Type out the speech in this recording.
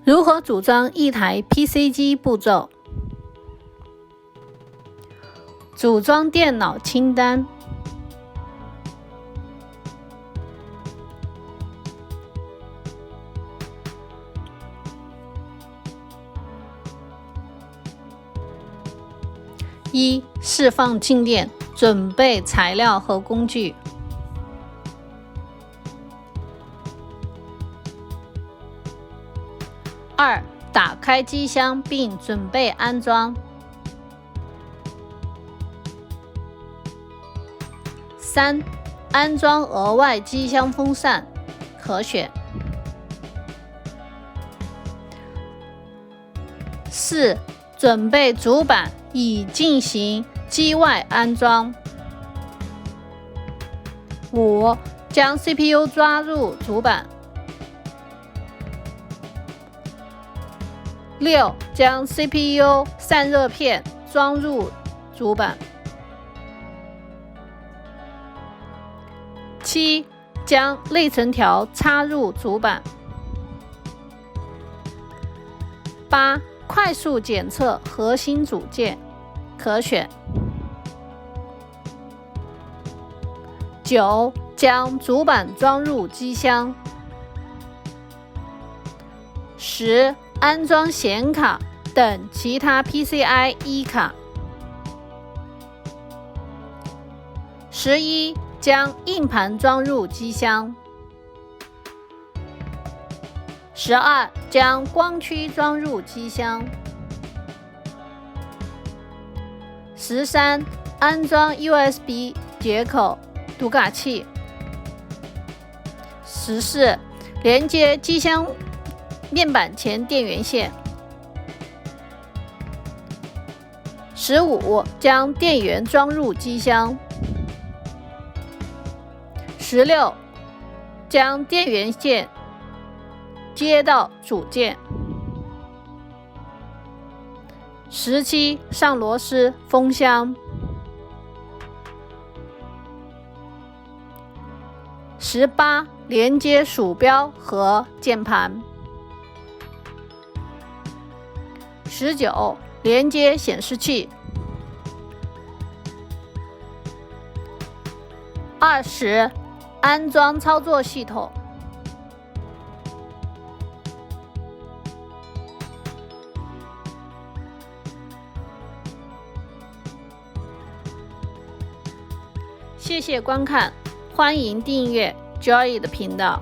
如何组装一台 PC 机步骤。组装电脑清单。1、释放静电，准备材料和工具。2、打开机箱并准备安装。3、安装额外机箱风扇，可选。4、准备主板以进行机外安装。5、将 CPU 抓入主板。6、将 CPU 散热片装入主板。7、将内存条插入主板。8、快速检测核心组件，可选。9、将主板装入机箱。10、安装显卡等其他 PCIe 卡。11、将硬盘装入机箱。12、将光驱装入机箱。13、安装 USB 接口读卡器。14、连接机箱面板前电源线。15、将电源装入机箱。16、将电源线接到组件。17、上螺丝封箱。18、连接鼠标和键盘。19、连接显示器。20、安装操作系统。谢谢观看，欢迎订阅 Joy 的频道。